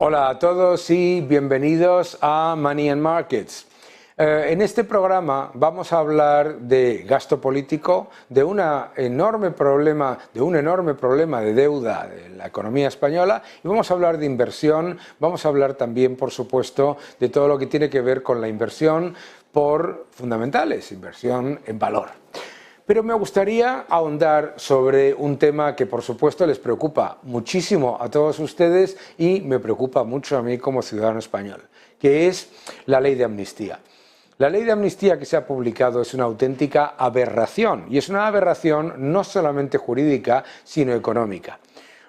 Hola a todos y bienvenidos a Money and Markets. En este programa vamos a hablar de gasto político, de un enorme problema de deuda de la economía española, y vamos a hablar de inversión. Vamos a hablar también, por supuesto, de todo lo que tiene que ver con la inversión por fundamentales, inversión en valor. Pero me gustaría ahondar sobre un tema que, por supuesto, les preocupa muchísimo a todos ustedes y me preocupa mucho a mí como ciudadano español, que es la ley de amnistía. La ley de amnistía que se ha publicado es una auténtica aberración, y es una aberración no solamente jurídica, sino económica.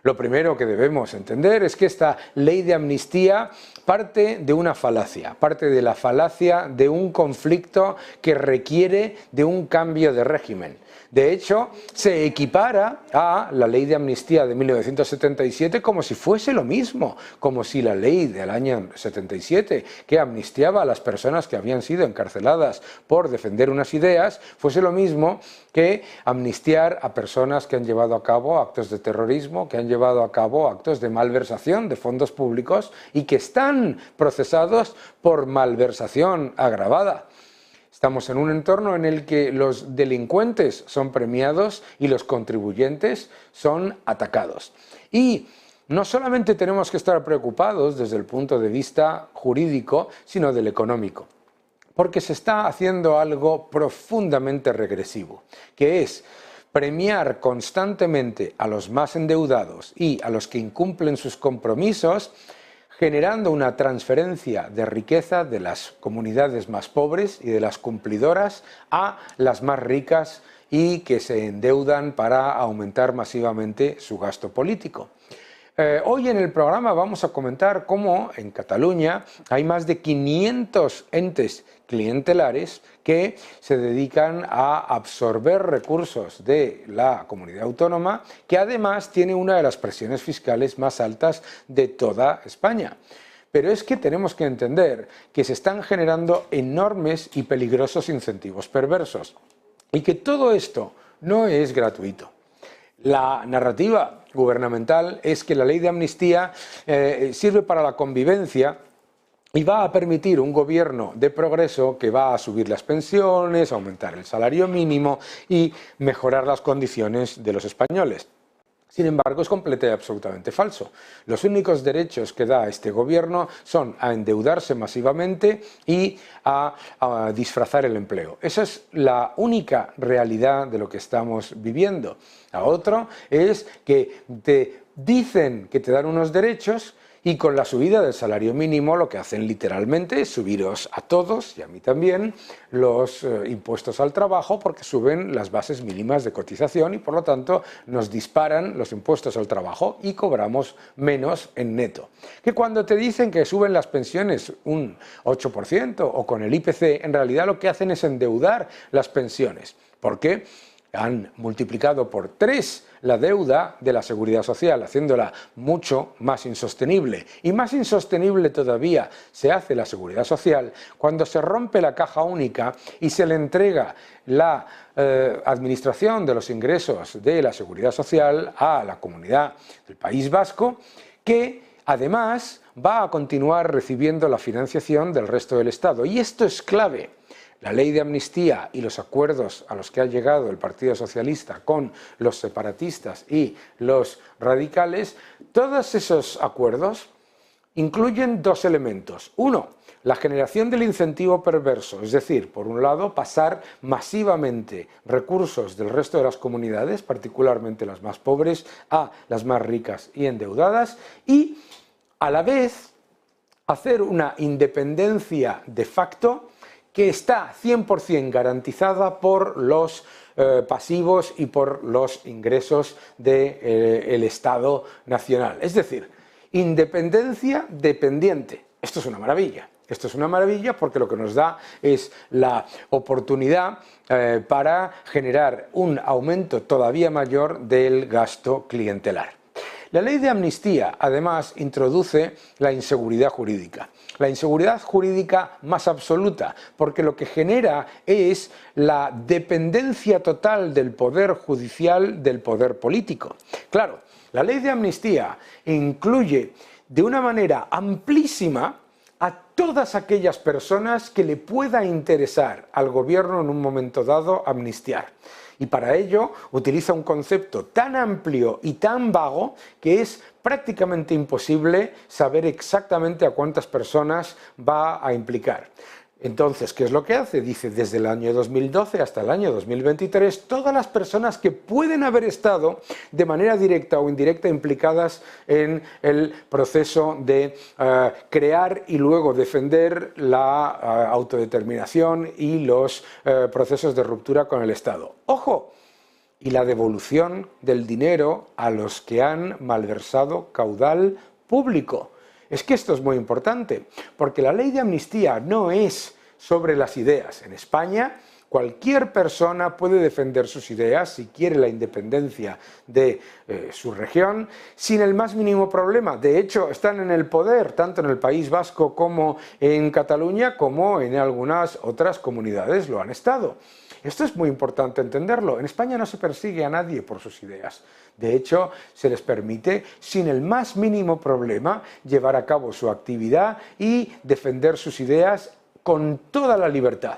Lo primero que debemos entender es que esta ley de amnistía parte de una falacia, parte de la falacia de un conflicto que requiere de un cambio de régimen. De hecho, se equipara a la ley de amnistía de 1977 como si fuese lo mismo, como si la ley del año 77, que amnistiaba a las personas que habían sido encarceladas por defender unas ideas, fuese lo mismo que amnistiar a personas que han llevado a cabo actos de terrorismo, que han llevado a cabo actos de malversación de fondos públicos y que están procesados por malversación agravada. Estamos en un entorno en el que los delincuentes son premiados y los contribuyentes son atacados. Y no solamente tenemos que estar preocupados desde el punto de vista jurídico, sino del económico, porque se está haciendo algo profundamente regresivo, que es premiar constantemente a los más endeudados y a los que incumplen sus compromisos, generando una transferencia de riqueza de las comunidades más pobres y de las cumplidoras a las más ricas y que se endeudan para aumentar masivamente su gasto político. Hoy en el programa vamos a comentar cómo en Cataluña hay más de 500 entes clientelares que se dedican a absorber recursos de la comunidad autónoma, que además tiene una de las presiones fiscales más altas de toda España. Pero es que tenemos que entender que se están generando enormes y peligrosos incentivos perversos y que todo esto no es gratuito. La narrativa gubernamental es que la ley de amnistía sirve para la convivencia y va a permitir un gobierno de progreso que va a subir las pensiones, aumentar el salario mínimo y mejorar las condiciones de los españoles. Sin embargo, es completo y absolutamente falso. Los únicos derechos que da este gobierno son a endeudarse masivamente y a disfrazar el empleo. Esa es la única realidad de lo que estamos viviendo. La otra es que te dicen que te dan unos derechos y con la subida del salario mínimo lo que hacen literalmente es subiros a todos, y a mí también, los impuestos al trabajo, porque suben las bases mínimas de cotización y por lo tanto nos disparan los impuestos al trabajo y cobramos menos en neto. Que cuando te dicen que suben las pensiones un 8% o con el IPC, en realidad lo que hacen es endeudar las pensiones. ¿Por qué? Han multiplicado por 3 la deuda de la Seguridad Social, haciéndola mucho más insostenible. Y más insostenible todavía se hace la Seguridad Social cuando se rompe la caja única y se le entrega la administración de los ingresos de la Seguridad Social a la comunidad del País Vasco, que además va a continuar recibiendo la financiación del resto del Estado. Y esto es clave. La ley de amnistía y los acuerdos a los que ha llegado el Partido Socialista con los separatistas y los radicales, todos esos acuerdos incluyen dos elementos. Uno, la generación del incentivo perverso, es decir, por un lado, pasar masivamente recursos del resto de las comunidades, particularmente las más pobres, a las más ricas y endeudadas, y a la vez hacer una independencia de facto que está 100% garantizada por los pasivos y por los ingresos del Estado nacional. Es decir, independencia dependiente. Esto es una maravilla. Esto es una maravilla porque lo que nos da es la oportunidad para generar un aumento todavía mayor del gasto clientelar. La ley de amnistía, además, introduce la inseguridad jurídica. La inseguridad jurídica más absoluta, porque lo que genera es la dependencia total del poder judicial del poder político. Claro, la ley de amnistía incluye de una manera amplísima a todas aquellas personas que le pueda interesar al gobierno en un momento dado amnistiar. Y para ello utiliza un concepto tan amplio y tan vago que es prácticamente imposible saber exactamente a cuántas personas va a implicar. Entonces, ¿qué es lo que hace? Dice, desde el año 2012 hasta el año 2023, todas las personas que pueden haber estado de manera directa o indirecta implicadas en el proceso de crear y luego defender la autodeterminación y los procesos de ruptura con el Estado. ¡Ojo! Y la devolución del dinero a los que han malversado caudal público. Es que esto es muy importante, porque la ley de amnistía no es sobre las ideas. En España, cualquier persona puede defender sus ideas si quiere la independencia de su región sin el más mínimo problema. De hecho, están en el poder, tanto en el País Vasco como en Cataluña, como en algunas otras comunidades lo han estado. Esto es muy importante entenderlo. En España no se persigue a nadie por sus ideas. De hecho, se les permite, sin el más mínimo problema, llevar a cabo su actividad y defender sus ideas con toda la libertad.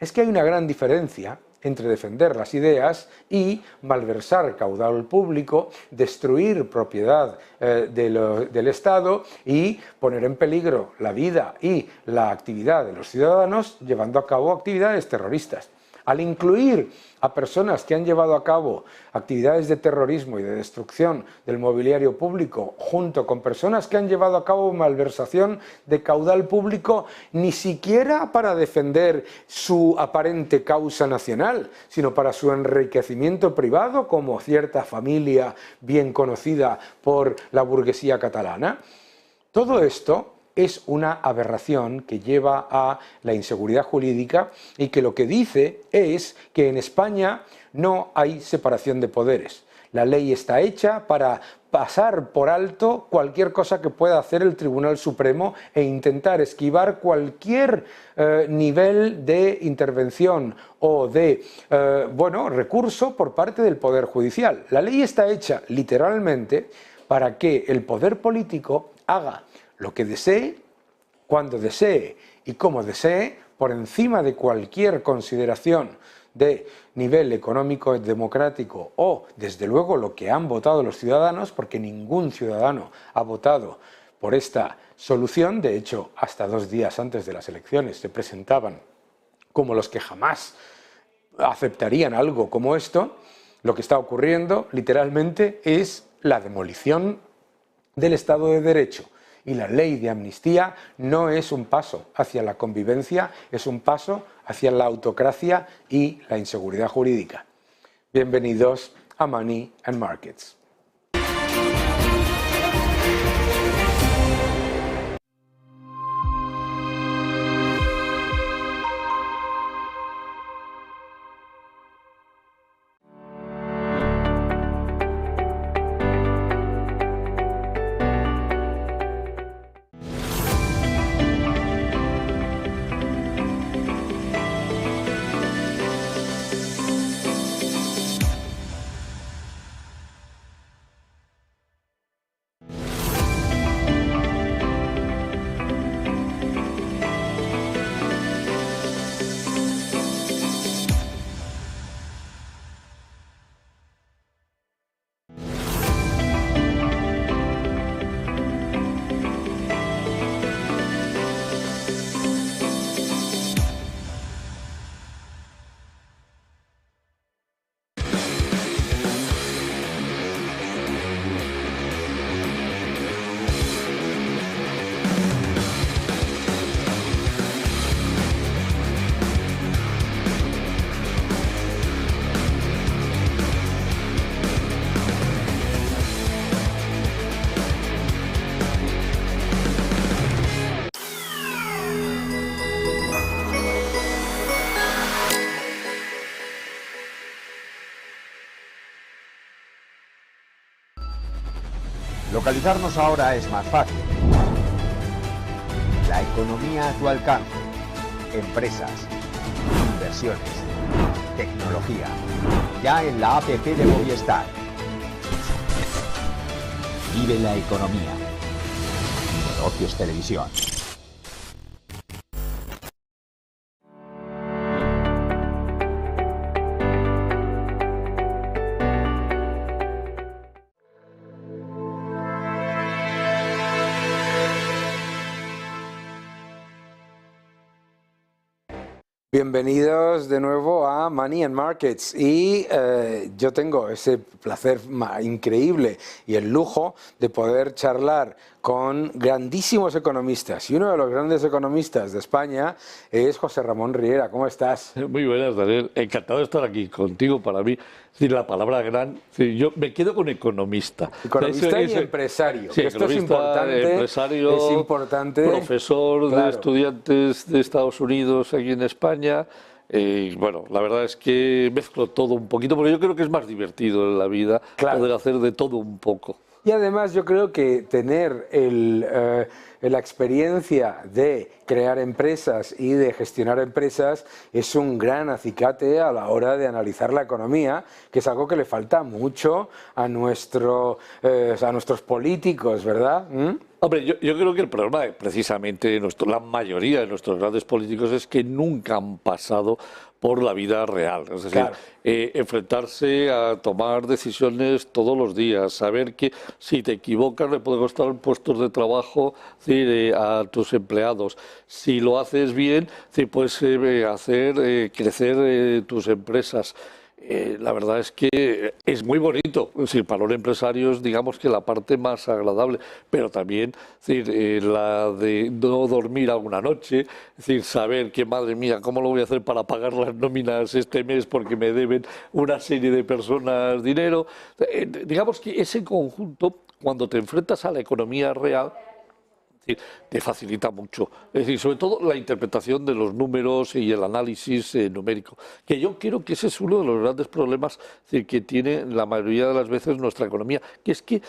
Es que hay una gran diferencia entre defender las ideas y malversar caudal público, destruir propiedad del Estado y poner en peligro la vida y la actividad de los ciudadanos llevando a cabo actividades terroristas. Al incluir a personas que han llevado a cabo actividades de terrorismo y de destrucción del mobiliario público junto con personas que han llevado a cabo malversación de caudal público, ni siquiera para defender su aparente causa nacional, sino para su enriquecimiento privado, como cierta familia bien conocida por la burguesía catalana, todo esto es una aberración que lleva a la inseguridad jurídica y que lo que dice es que en España no hay separación de poderes. La ley está hecha para pasar por alto cualquier cosa que pueda hacer el Tribunal Supremo e intentar esquivar cualquier nivel de intervención o de recurso por parte del Poder Judicial. La ley está hecha literalmente para que el poder político haga lo que desee, cuando desee y como desee, por encima de cualquier consideración de nivel económico democrático o, desde luego, lo que han votado los ciudadanos, porque ningún ciudadano ha votado por esta solución. De hecho, hasta 2 días antes de las elecciones se presentaban como los que jamás aceptarían algo como esto. Lo que está ocurriendo, literalmente, es la demolición del Estado de Derecho. Y la ley de amnistía no es un paso hacia la convivencia, es un paso hacia la autocracia y la inseguridad jurídica. Bienvenidos a Money and Markets. Localizarnos ahora es más fácil. La economía a tu alcance. Empresas, inversiones, tecnología. Ya en la app de Movistar. Vive la economía. Negocios Televisión. Bienvenidos de nuevo a Money and Markets y yo tengo ese placer increíble y el lujo de poder charlar con grandísimos economistas, y uno de los grandes economistas de España es José Ramón Riera. ¿Cómo estás? Muy buenas, Daniel. Encantado de estar aquí contigo. Para mí, la palabra gran, yo me quedo con economista. Economista y empresario. Sí, esto es importante. Empresario, es importante. Profesor de estudiantes de Estados Unidos aquí en España. Bueno, la verdad es que mezclo todo un poquito, porque yo creo que es más divertido en la vida poder hacer de todo un poco. Y además yo creo que tener la experiencia de crear empresas y de gestionar empresas es un gran acicate a la hora de analizar la economía, que es algo que le falta mucho a nuestros políticos, ¿verdad? Hombre, yo creo que el problema, precisamente, la mayoría de nuestros grandes políticos es que nunca han pasado por la vida real. Es decir, enfrentarse a tomar decisiones todos los días, saber que si te equivocas le puede costar puestos de trabajo a tus empleados. Si lo haces bien, puedes hacer crecer tus empresas. La verdad es que es muy bonito, es decir, para un empresario es, digamos, que la parte más agradable, pero también la de no dormir alguna noche, es decir, saber que, madre mía, ¿cómo lo voy a hacer para pagar las nóminas este mes porque me deben una serie de personas dinero? Digamos que ese conjunto, cuando te enfrentas a la economía real, te facilita mucho. Es decir, sobre todo la interpretación de los números y el análisis numérico, que yo creo que ese es uno de los grandes problemas que tiene la mayoría de las veces nuestra economía, que es que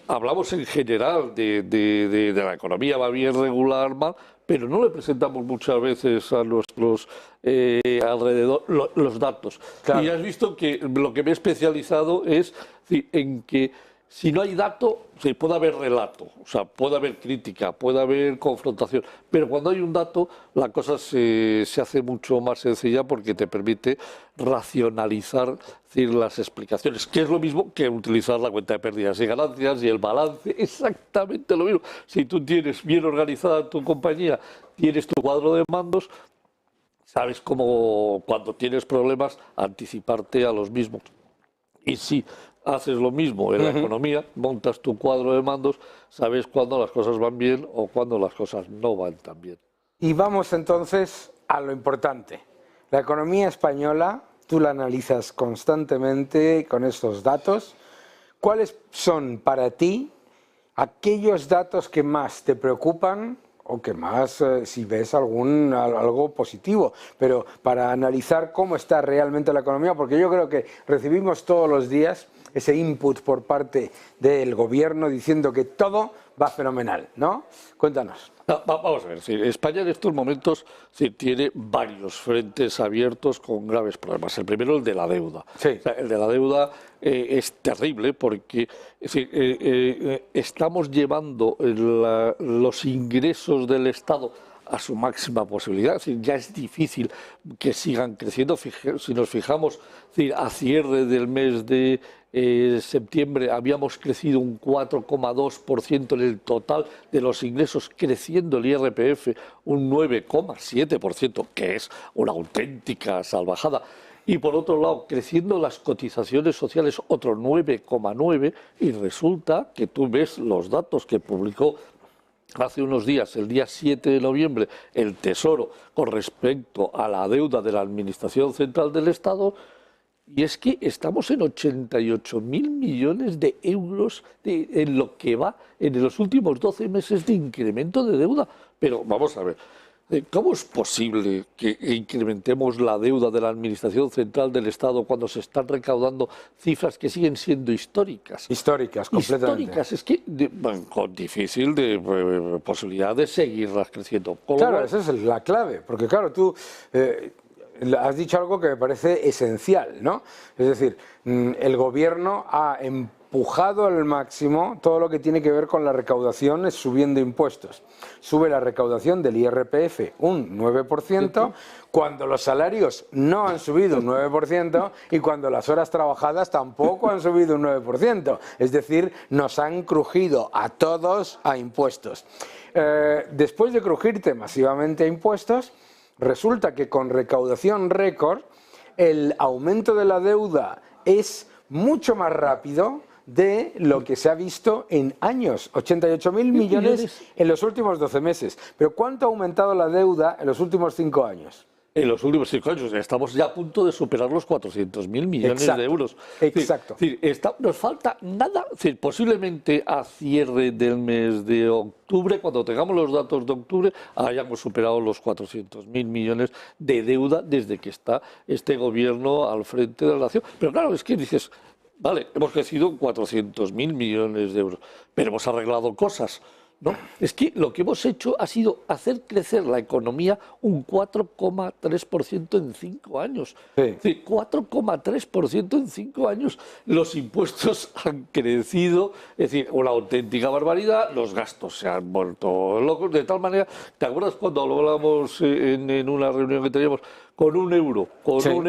hablamos en general de la economía, va bien, regular, mal, pero no le presentamos muchas veces a nuestros alrededor los datos. Claro. Y has visto que lo que me he especializado es en que si no hay dato, puede haber relato, o sea, puede haber crítica, puede haber confrontación, pero cuando hay un dato, la cosa se hace mucho más sencilla porque te permite racionalizar las explicaciones, que es lo mismo que utilizar la cuenta de pérdidas y ganancias y el balance, exactamente lo mismo. Si tú tienes bien organizada tu compañía, tienes tu cuadro de mandos, sabes cómo, cuando tienes problemas, anticiparte a los mismos. Y si haces lo mismo en la economía, montas tu cuadro de mandos, sabes cuándo las cosas van bien o cuándo las cosas no van tan bien. Y vamos entonces a lo importante. La economía española, tú la analizas constantemente con estos datos. ¿Cuáles son para ti aquellos datos que más te preocupan o que más, si ves algo positivo, pero para analizar cómo está realmente la economía? Porque yo creo que recibimos todos los días ese input por parte del gobierno diciendo que todo va fenomenal, ¿no? Cuéntanos. No, vamos a ver, España en estos momentos tiene varios frentes abiertos con graves problemas. El primero, el de la deuda. Sí. O sea, el de la deuda es terrible porque estamos llevando los ingresos del Estado a su máxima posibilidad. Es decir, ya es difícil que sigan creciendo. Si nos fijamos, a cierre del mes de septiembre habíamos crecido un 4,2% en el total de los ingresos, creciendo el IRPF un 9,7%, que es una auténtica salvajada. Y por otro lado, creciendo las cotizaciones sociales otro 9,9%, y resulta que tú ves los datos que publicó hace unos días, el día 7 de noviembre, el Tesoro con respecto a la deuda de la Administración Central del Estado, y es que estamos en 88.000 millones de euros en lo que va en los últimos 12 meses de incremento de deuda. Pero vamos a ver, ¿cómo es posible que incrementemos la deuda de la Administración Central del Estado cuando se están recaudando cifras que siguen siendo históricas? Históricas, completamente. Históricas, es que con difícil posibilidad de seguirlas creciendo. Claro, esa es la clave, porque claro, tú has dicho algo que me parece esencial, ¿no? Es decir, el gobierno ha empujado al máximo todo lo que tiene que ver con la recaudación es subiendo impuestos. Sube la recaudación del IRPF un 9%, cuando los salarios no han subido un 9% y cuando las horas trabajadas tampoco han subido un 9%. Es decir, nos han crujido a todos a impuestos. Después de crujirte masivamente a impuestos, resulta que con recaudación récord, el aumento de la deuda es mucho más rápido de lo que se ha visto en años, 88.000 millones en los últimos 12 meses. Pero ¿cuánto ha aumentado la deuda en los últimos 5 años? En los últimos 5 años estamos ya a punto de superar los 400.000 millones de euros. Exacto. Nos falta nada, posiblemente a cierre del mes de octubre, cuando tengamos los datos de octubre, hayamos superado los 400.000 millones de deuda desde que está este gobierno al frente de la nación. Pero claro, es que dices, vale, hemos crecido 400.000 millones de euros, pero hemos arreglado cosas. No, es que lo que hemos hecho ha sido hacer crecer la economía un 4,3% en 5 años. Sí. Es decir, 4,3% en 5 años. Los impuestos han crecido, es decir, una auténtica barbaridad. Los gastos se han vuelto locos, de tal manera, ¿te acuerdas cuando hablamos en una reunión que teníamos? Con un euro,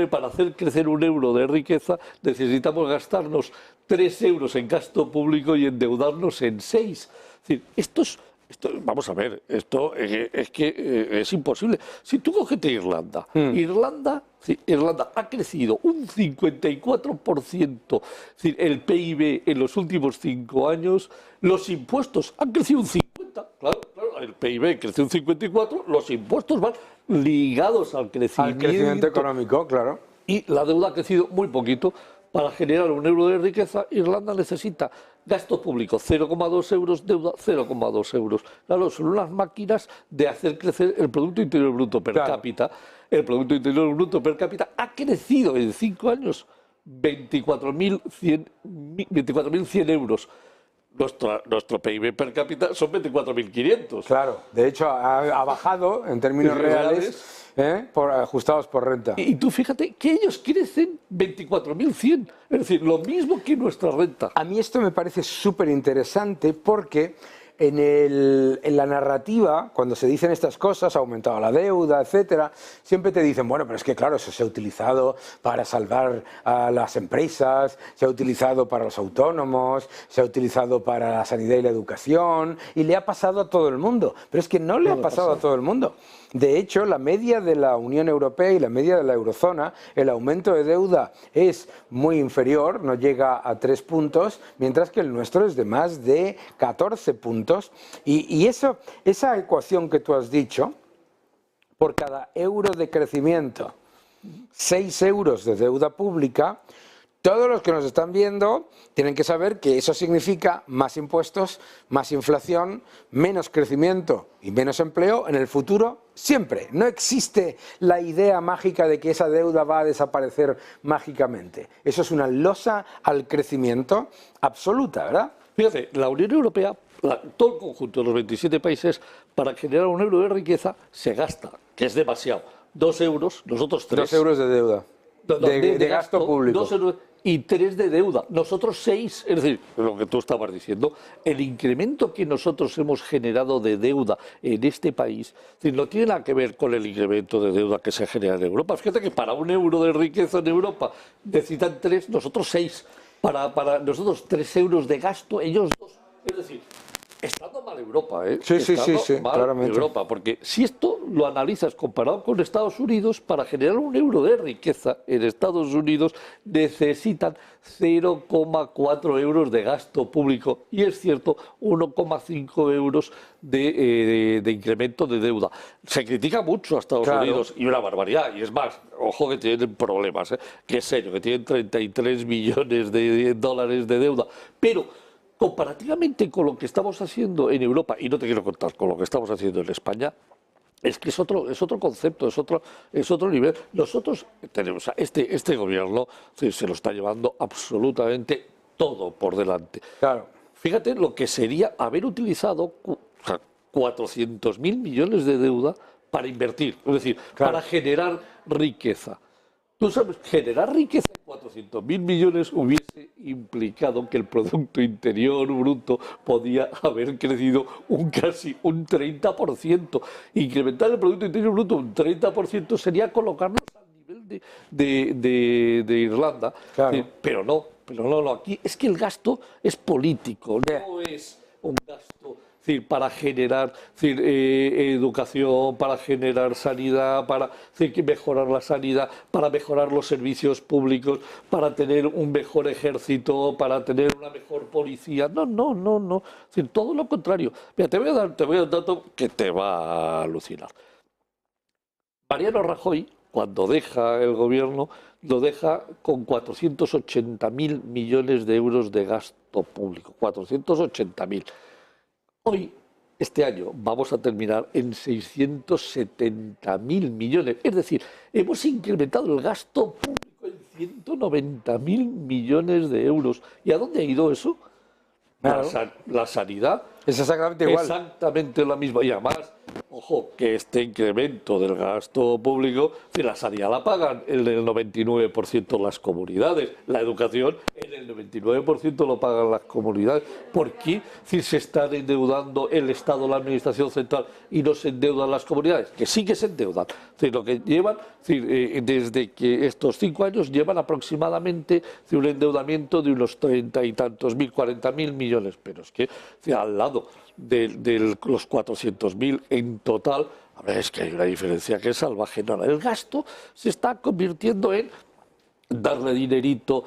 para hacer crecer un euro de riqueza, necesitamos gastarnos 3 euros en gasto público y endeudarnos en 6. Es decir, vamos a ver, esto es que es imposible. Si tú cogete Irlanda, Irlanda ha crecido un 54%, es decir, el PIB en los últimos 5 años, los impuestos han crecido un 50%, claro, el PIB creció un 54%, los impuestos van ligados al crecimiento económico, claro. Y la deuda ha crecido muy poquito. Para generar un euro de riqueza, Irlanda necesita gasto público 0,2 euros, deuda 0,2 euros. Claro, son unas máquinas de hacer crecer el Producto Interior Bruto per cápita. El Producto Interior Bruto per cápita ha crecido en 5 años 24.100 euros. Nuestro PIB per cápita son 24.500. Claro, de hecho ha bajado en términos reales. Ajustados por renta. Y tú fíjate que ellos crecen 24.100, es decir, lo mismo que nuestra renta. A mí esto me parece súper interesante porque en la narrativa, cuando se dicen estas cosas, ha aumentado la deuda, etcétera, siempre te dicen, bueno, pero es que claro, eso se ha utilizado para salvar a las empresas, se ha utilizado para los autónomos, se ha utilizado para la sanidad y la educación, y le ha pasado a todo el mundo. Pero es que no le ha pasado a todo el mundo. De hecho, la media de la Unión Europea y la media de la eurozona, el aumento de deuda es muy inferior, no llega a 3 puntos, mientras que el nuestro es de más de 14 puntos. Y esa ecuación que tú has dicho, por cada euro de crecimiento, 6 euros de deuda pública, todos los que nos están viendo tienen que saber que eso significa más impuestos, más inflación, menos crecimiento y menos empleo en el futuro siempre. No existe la idea mágica de que esa deuda va a desaparecer mágicamente. Eso es una losa al crecimiento absoluta, ¿verdad? Fíjate, la Unión Europea, todo el conjunto de los 27 países, para generar un euro de riqueza se gasta, que es demasiado, 2 euros, nosotros 3. 2 euros de deuda. De gasto público. 2 euros y 3 de deuda, nosotros 6, es decir, lo que tú estabas diciendo, el incremento que nosotros hemos generado de deuda en este país, es decir, no tiene nada que ver con el incremento de deuda que se genera en Europa. Fíjate que para un euro de riqueza en Europa necesitan 3, nosotros 6, para nosotros 3 euros de gasto, ellos 2, es decir, estando mal Europa, Sí, claramente. Europa, porque si esto lo analizas comparado con Estados Unidos, para generar un euro de riqueza en Estados Unidos necesitan 0,4 euros de gasto público y es cierto, 1,5 euros de incremento de deuda. Se critica mucho a Estados Unidos y una barbaridad, y es más, ojo que tienen problemas, que es serio, que tienen 33 millones de dólares de deuda, pero comparativamente con lo que estamos haciendo en Europa, y no te quiero contar con lo que estamos haciendo en España, es que es otro concepto, es otro nivel. Nosotros tenemos, este gobierno se lo está llevando absolutamente todo por delante. Claro. Fíjate lo que sería haber utilizado 400.000 millones de deuda para invertir, es decir, para generar riqueza. Tú sabes, generar riqueza en 400.000 millones hubiese implicado que el Producto Interior Bruto podía haber crecido casi un 30%. Incrementar el Producto Interior Bruto un 30% sería colocarnos al nivel de Irlanda. Claro. Pero no, aquí es que el gasto es político, no es un gasto para generar educación, para generar sanidad, para mejorar la sanidad, para mejorar los servicios públicos, para tener un mejor ejército, para tener una mejor policía. No. Todo lo contrario. Mira, te voy a dar un dato que te va a alucinar. Mariano Rajoy, cuando deja el gobierno, lo deja con 480.000 millones de euros de gasto público. 480.000. Hoy, este año, vamos a terminar en 670.000 millones. Es decir, hemos incrementado el gasto público en 190.000 millones de euros. ¿Y a dónde ha ido eso? Claro. La sanidad. Es exactamente igual. Exactamente lo mismo. Y además, ojo, que este incremento del gasto público, si la sanidad la pagan en el 99% las comunidades, la educación en el 99% lo pagan las comunidades. ¿Por qué si se están endeudando el Estado, la Administración Central y no se endeudan las comunidades? Que sí que se endeudan. Lo que llevan, desde que estos 5 años llevan aproximadamente un endeudamiento de unos 30 y tantos mil, 40.000 millones. Pero es que al lado de los 400.000 en total, a ver, es que hay una diferencia que es salvaje. No, el gasto se está convirtiendo en darle dinerito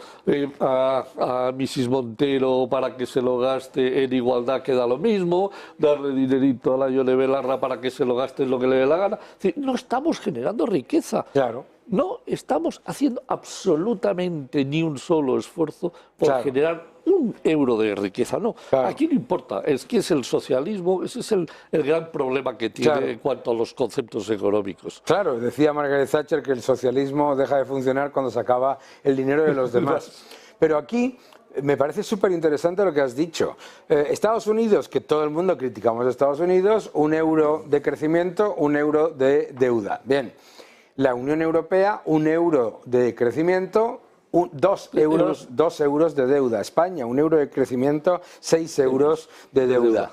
a Mrs. Montero para que se lo gaste en igualdad, que da lo mismo, darle dinerito a la Yone Belarra para que se lo gaste en lo que le dé la gana. Es decir, no estamos generando riqueza. Claro. No estamos haciendo absolutamente ni un solo esfuerzo por generar un euro de riqueza. No, aquí no importa, es que es el socialismo, ese es el gran problema que tiene en cuanto a los conceptos económicos. Claro, decía Margaret Thatcher que el socialismo deja de funcionar cuando se acaba el dinero de los demás. Pero aquí me parece súper interesante lo que has dicho. Estados Unidos, que todo el mundo criticamos a Estados Unidos, 1 euro de crecimiento, 1 euro de deuda. Bien. La Unión Europea, 1 euro de crecimiento, 2 euros de deuda. España, 1 euro de crecimiento, 6 euros de deuda.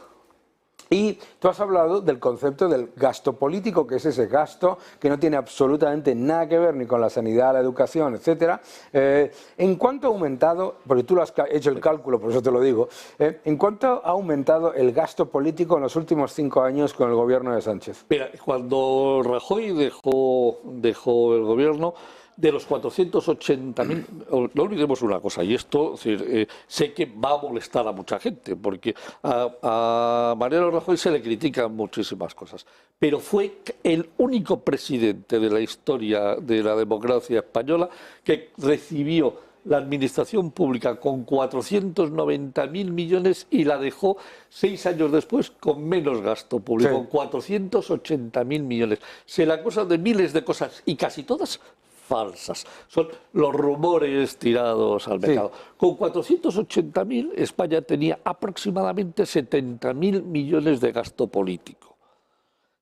Y tú has hablado del concepto del gasto político, que es ese gasto que no tiene absolutamente nada que ver ni con la sanidad, la educación, etcétera. ¿En cuánto ha aumentado, porque tú lo has hecho el cálculo, por eso te lo digo, en cuánto ha aumentado el gasto político en los últimos 5 años con el gobierno de Sánchez? Mira, cuando Rajoy dejó el gobierno, de los 480.000, no olvidemos una cosa, y esto sé que va a molestar a mucha gente, porque a Mariano Rajoy se le critican muchísimas cosas, pero fue el único presidente de la historia de la democracia española que recibió la administración pública con 490.000 millones y la dejó 6 años después con menos gasto público, con 480.000 millones. Se le acusa de miles de cosas y casi todas falsas. Son los rumores tirados al mercado. Con 480.000, España tenía aproximadamente 70.000 millones de gasto político.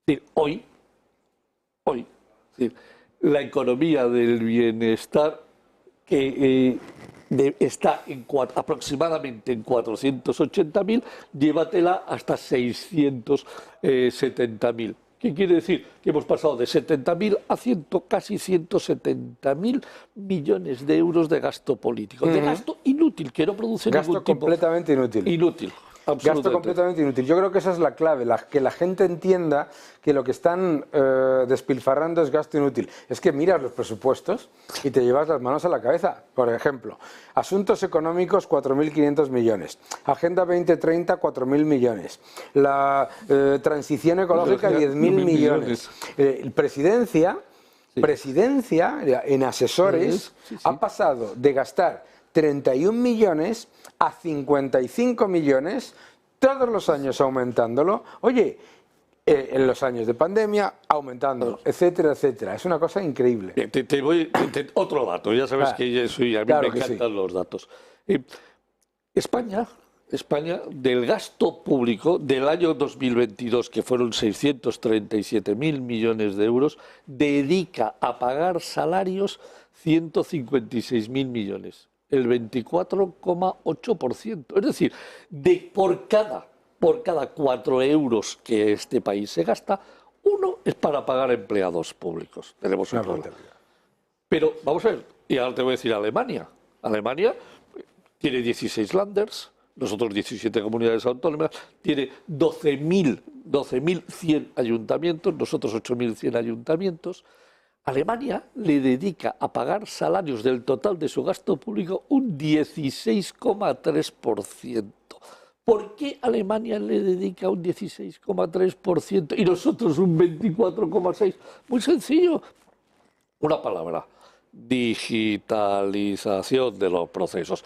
Es decir, hoy, la economía del bienestar que está aproximadamente en 480.000, llévatela hasta 670.000. ¿Qué quiere decir? Que hemos pasado de 70.000 a casi 170.000 millones de euros de gasto político. De gasto inútil, que no produce ningún tipo. Gasto completamente inútil. Inútil. Gasto completamente inútil. Yo creo que esa es la clave, que la gente entienda que lo que están despilfarrando es gasto inútil. Es que miras los presupuestos y te llevas las manos a la cabeza. Por ejemplo, asuntos económicos, 4.500 millones. Agenda 2030, 4.000 millones. La transición ecológica, 10.000 millones. Presidencia en asesores ha pasado de gastar 31 millones a 55 millones, todos los años aumentándolo. Oye, en los años de pandemia, aumentándolo, etcétera, etcétera. Es una cosa increíble. Te voy otro dato, ya sabes que a mí me encantan los datos. España, del gasto público del año 2022, que fueron 637.000 millones de euros, dedica a pagar salarios 156.000 millones, el 24,8%. Es decir, por cada 4 euros que este país se gasta, 1 es para pagar empleados públicos. Tenemos un problema. Pero vamos a ver, y ahora te voy a decir Alemania. Alemania tiene 16 Länders, nosotros 17 comunidades autónomas, tiene 12.100 ayuntamientos, nosotros 8.100 ayuntamientos. Alemania le dedica a pagar salarios del total de su gasto público un 16,3%. ¿Por qué Alemania le dedica un 16,3% y nosotros un 24,6%? Muy sencillo. Una palabra: digitalización de los procesos.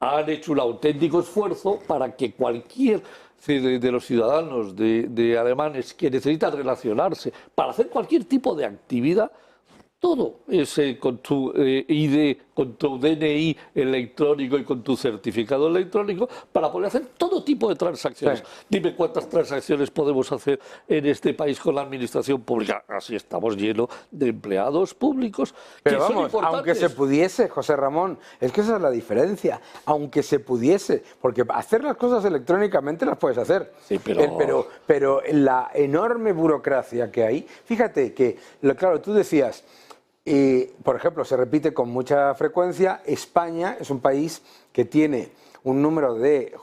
Han hecho un auténtico esfuerzo para que cualquier de los ciudadanos de alemanes que necesitan relacionarse para hacer cualquier tipo de actividad, todo es con tu ID, con tu DNI electrónico y con tu certificado electrónico para poder hacer todo tipo de transacciones. Sí. Dime cuántas transacciones podemos hacer en este país con la administración pública. Así estamos llenos de empleados públicos. Pero vamos, aunque se pudiese, José Ramón, es que esa es la diferencia. Aunque se pudiese, porque hacer las cosas electrónicamente las puedes hacer. Sí, pero la enorme burocracia que hay, fíjate que, claro, tú decías... por ejemplo, se repite con mucha frecuencia, España es un país que tiene un número de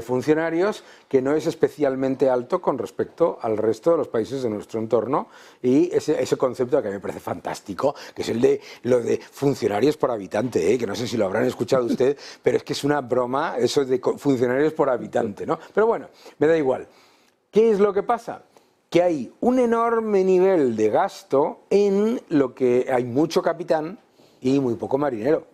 funcionarios que no es especialmente alto con respecto al resto de los países de nuestro entorno, y ese concepto que a mí me parece fantástico, que es el de lo de funcionarios por habitante, que no sé si lo habrán escuchado usted, pero es que es una broma eso de funcionarios por habitante, ¿no? Pero bueno, me da igual. ¿Qué es lo que pasa? Que hay un enorme nivel de gasto en lo que hay mucho capitán y muy poco marinero.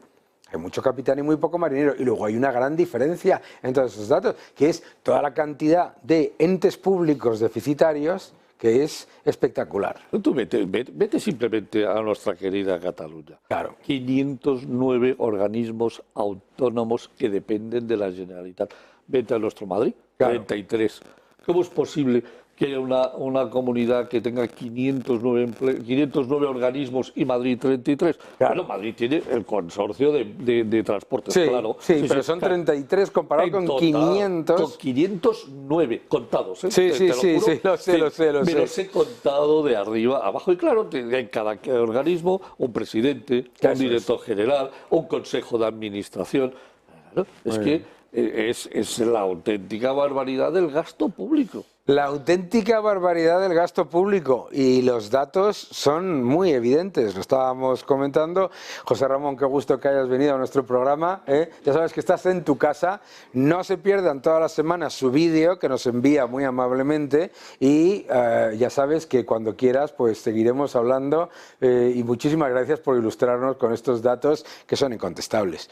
Hay mucho capitán y muy poco marinero. Y luego hay una gran diferencia entre esos datos, que es toda la cantidad de entes públicos deficitarios, que es espectacular. Tú vete simplemente a nuestra querida Cataluña. Claro. 509 organismos autónomos que dependen de la Generalitat. Vete a nuestro Madrid, claro. 33. ¿Cómo es posible que una comunidad que tenga 509 organismos y Madrid 33? Claro. Bueno, Madrid tiene el consorcio de transportes, sí, claro. Sí, pero son 33 comparado con total, 500. Con 509 contados, ¿eh? Sí, lo sé. Me los he contado de arriba a abajo. Y claro, en cada organismo un presidente, un director general, un consejo de administración. Claro, es que es la auténtica barbaridad del gasto público. La auténtica barbaridad del gasto público, y los datos son muy evidentes, lo estábamos comentando. José Ramón, qué gusto que hayas venido a nuestro programa, ¿eh? Ya sabes que estás en tu casa, no se pierdan todas las semanas su vídeo que nos envía muy amablemente, y ya sabes que cuando quieras pues seguiremos hablando, y muchísimas gracias por ilustrarnos con estos datos que son incontestables.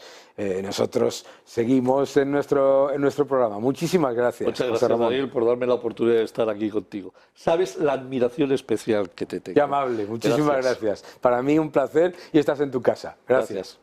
Nosotros seguimos en nuestro programa. Muchísimas gracias. Muchas gracias, Daniel, por darme la oportunidad de estar aquí contigo. Sabes la admiración especial que te tengo. Qué amable, muchísimas gracias. Para mí un placer, y estás en tu casa. Gracias.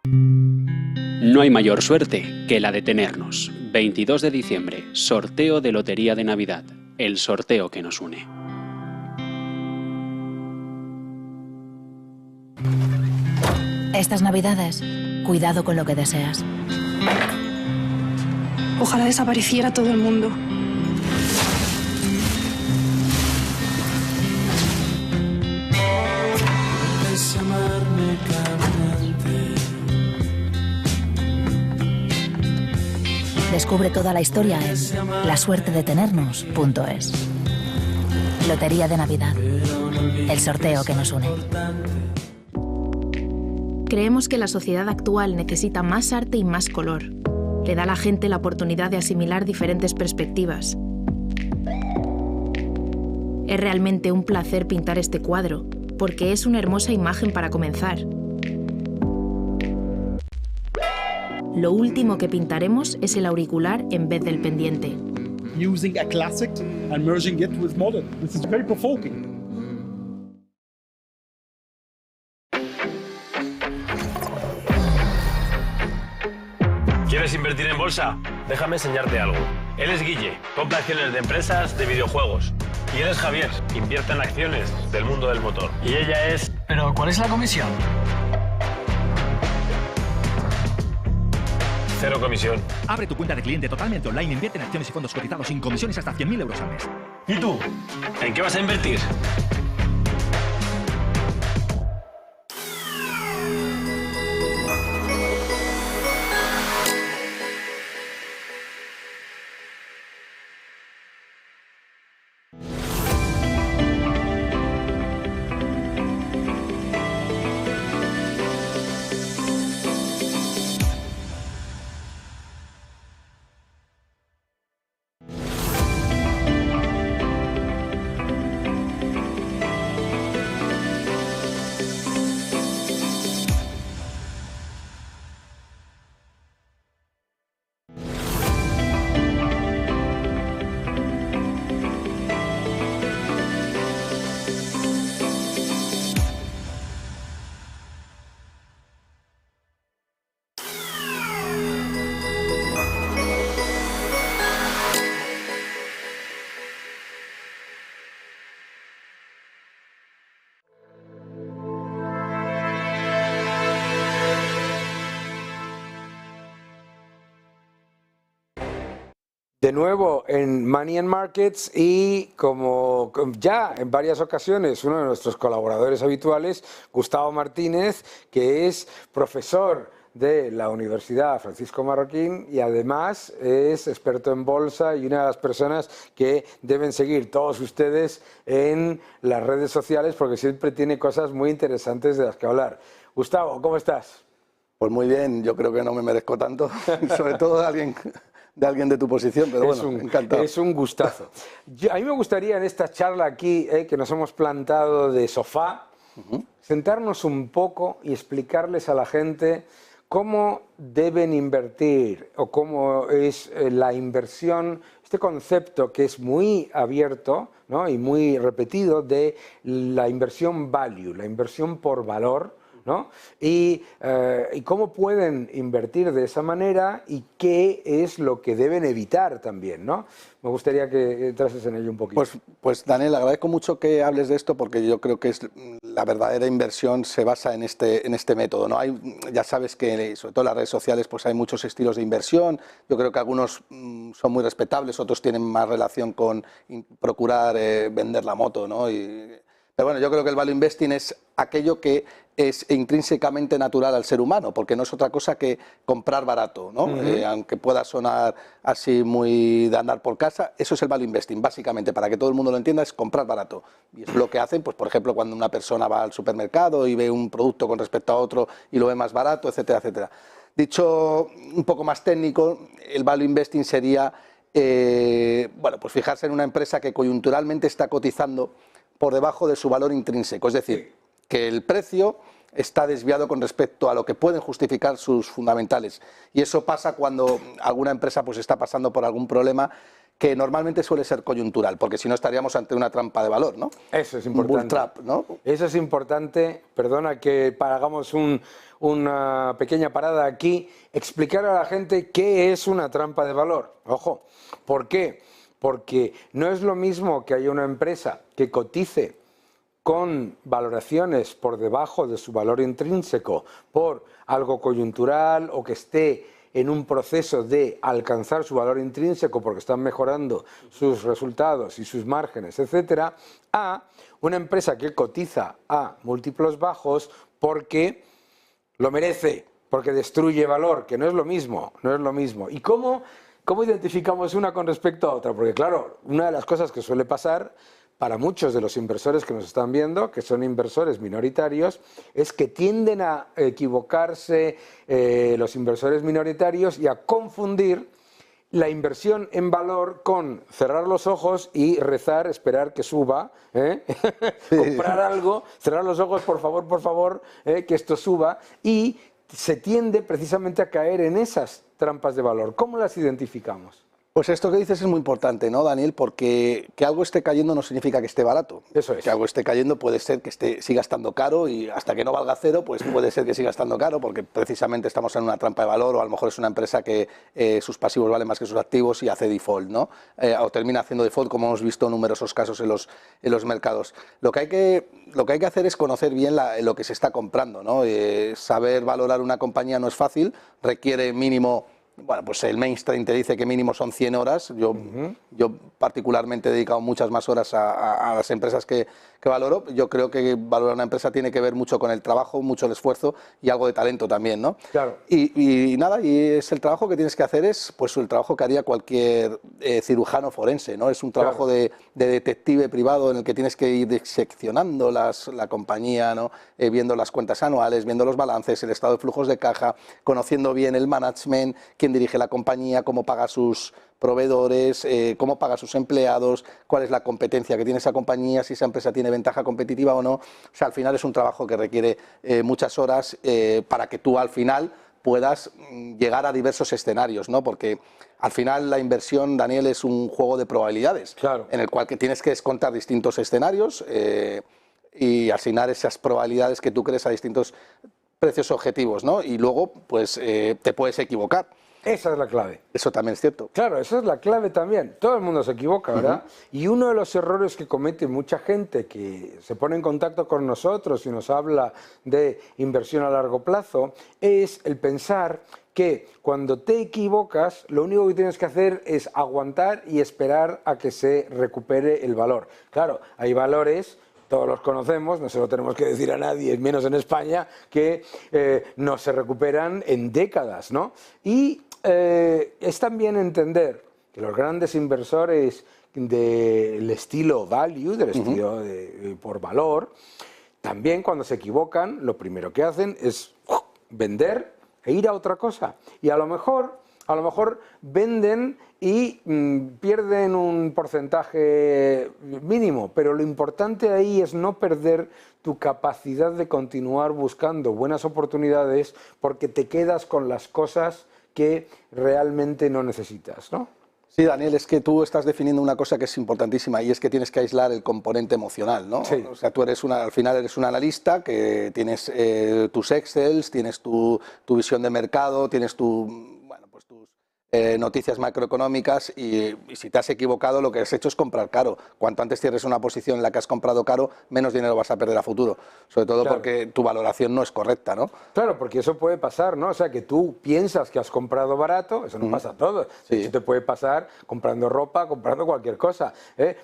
No hay mayor suerte que la de tenernos. 22 de diciembre, sorteo de Lotería de Navidad, el sorteo que nos une. Estas Navidades, cuidado con lo que deseas. Ojalá desapareciera todo el mundo. Descubre toda la historia en lasuertedetenernos.es. Lotería de Navidad, el sorteo que nos une. Creemos que la sociedad actual necesita más arte y más color. Le da a la gente la oportunidad de asimilar diferentes perspectivas. Es realmente un placer pintar este cuadro, porque es una hermosa imagen para comenzar. Lo último que pintaremos es el auricular en vez del pendiente. Using a classic and merging it with modern. This is very provoking. ¿Quieres ¿Quieres invertir en bolsa? Déjame enseñarte algo. Él es Guille, compra acciones de empresas de videojuegos. Y él es Javier, invierte en acciones del mundo del motor. Y ella es... ¿Pero cuál es la comisión? 0 comisión. Abre tu cuenta de cliente totalmente online, invierte en acciones y fondos cotizados sin comisiones hasta 100.000 euros al mes. ¿Y tú? ¿En qué vas a invertir? De nuevo en Money and Markets y como ya en varias ocasiones uno de nuestros colaboradores habituales, Gustavo Martínez, que es profesor de la Universidad Francisco Marroquín y además es experto en bolsa y una de las personas que deben seguir todos ustedes en las redes sociales porque siempre tiene cosas muy interesantes de las que hablar. Gustavo, ¿cómo estás? Pues muy bien, yo creo que no me merezco tanto, sobre todo de alguien de tu posición, pero bueno, encantado. Es un gustazo. A mí me gustaría en esta charla aquí, que nos hemos plantado de sofá, sentarnos un poco y explicarles a la gente cómo deben invertir o cómo es la inversión, este concepto que es muy abierto, ¿no?, y muy repetido de la inversión value, la inversión por valor, ¿no? Y cómo pueden invertir de esa manera y qué es lo que deben evitar también, ¿no? Me gustaría que entrases en ello un poquito. Pues Daniel, agradezco mucho que hables de esto porque yo creo que la verdadera inversión se basa en este método, ¿no? Ya sabes que sobre todo en las redes sociales pues hay muchos estilos de inversión, yo creo que algunos son muy respetables, otros tienen más relación con procurar vender la moto, ¿no? Pero bueno, yo creo que el value investing es aquello que es intrínsecamente natural al ser humano, porque no es otra cosa que comprar barato, ¿no? Aunque pueda sonar así muy de andar por casa, eso es el value investing, básicamente, para que todo el mundo lo entienda, es comprar barato. Y es lo que hacen, pues por ejemplo, cuando una persona va al supermercado y ve un producto con respecto a otro y lo ve más barato, etcétera, etcétera. Dicho un poco más técnico, el value investing sería, bueno, pues fijarse en una empresa que coyunturalmente está cotizando por debajo de su valor intrínseco, es decir, que el precio está desviado con respecto a lo que pueden justificar sus fundamentales. Y eso pasa cuando alguna empresa pues está pasando por algún problema que normalmente suele ser coyuntural, porque si no estaríamos ante una trampa de valor, ¿no? Eso es importante. Un bull trap, ¿no? Eso es importante. Perdona que hagamos una pequeña parada aquí, explicar a la gente qué es una trampa de valor. Ojo, ¿por qué? Porque no es lo mismo que haya una empresa que cotice con valoraciones por debajo de su valor intrínseco por algo coyuntural o que esté en un proceso de alcanzar su valor intrínseco porque están mejorando sus resultados y sus márgenes, etcétera, a una empresa que cotiza a múltiplos bajos porque lo merece, porque destruye valor, que no es lo mismo, no es lo mismo. ¿Y cómo identificamos una con respecto a otra? Porque claro, una de las cosas que suele pasar para muchos de los inversores que nos están viendo, que son inversores minoritarios, es que tienden a equivocarse los inversores minoritarios y a confundir la inversión en valor con cerrar los ojos y rezar, esperar que suba, comprar algo, cerrar los ojos, por favor, que esto suba, y se tiende precisamente a caer en esas trampas de valor. ¿Cómo las identificamos? Pues esto que dices es muy importante, ¿no, Daniel? Porque que algo esté cayendo no significa que esté barato. Eso es. Que algo esté cayendo puede ser que siga estando caro y hasta que no valga cero, pues puede ser que siga estando caro porque precisamente estamos en una trampa de valor o a lo mejor es una empresa que sus pasivos valen más que sus activos y hace default, ¿no? O termina haciendo default, como hemos visto en numerosos casos en los mercados. Lo que hay que hacer es conocer bien lo que se está comprando, ¿no? Saber valorar una compañía no es fácil, requiere mínimo... Bueno, pues el mainstream te dice que mínimo son 100 horas. Yo particularmente he dedicado muchas más horas a las empresas que valoro. Yo creo que valorar una empresa tiene que ver mucho con el trabajo, mucho el esfuerzo y algo de talento también, ¿no? Claro. Y nada, y es el trabajo que tienes que hacer es pues el trabajo que haría cualquier cirujano forense, ¿no? Es un trabajo de detective privado en el que tienes que ir diseccionando la compañía, ¿no? Viendo las cuentas anuales, viendo los balances, el estado de flujos de caja, conociendo bien el management, quién dirige la compañía, cómo paga sus proveedores, cómo paga a sus empleados, cuál es la competencia que tiene esa compañía, si esa empresa tiene ventaja competitiva o no. O sea, al final es un trabajo que requiere muchas horas para que tú al final puedas llegar a diversos escenarios, ¿no? Porque al final la inversión, Daniel, es un juego de probabilidades, claro, en el cual que tienes que descontar distintos escenarios y asignar esas probabilidades que tú crees a distintos precios objetivos, ¿no? Y luego, pues, te puedes equivocar. Esa es la clave. Eso también es cierto. Claro, esa es la clave también. Todo el mundo se equivoca, ¿verdad? Y uno de los errores que comete mucha gente que se pone en contacto con nosotros y nos habla de inversión a largo plazo es el pensar que cuando te equivocas, lo único que tienes que hacer es aguantar y esperar a que se recupere el valor. Claro, hay valores... Todos los conocemos, no se lo tenemos que decir a nadie, menos en España, que no se recuperan en décadas, ¿no? Y es también entender que los grandes inversores del estilo value, del estilo por valor, también cuando se equivocan, lo primero que hacen es vender e ir a otra cosa. Y a lo mejor venden y pierden un porcentaje mínimo, pero lo importante ahí es no perder tu capacidad de continuar buscando buenas oportunidades porque te quedas con las cosas que realmente no necesitas, ¿no? Sí, Daniel, es que tú estás definiendo una cosa que es importantísima y es que tienes que aislar el componente emocional, ¿no? Sí. O sea, tú al final eres un analista que tienes tus Excels, tienes tu visión de mercado, tienes tus noticias macroeconómicas y si te has equivocado lo que has hecho es comprar caro. Cuanto antes cierres una posición en la que has comprado caro, menos dinero vas a perder a futuro. Sobre todo claro, porque tu valoración no es correcta, ¿no? Claro, porque eso puede pasar, ¿no? O sea, que tú piensas que has comprado barato, eso no pasa a todos. Sí. Eso te puede pasar comprando ropa, comprando cualquier cosa.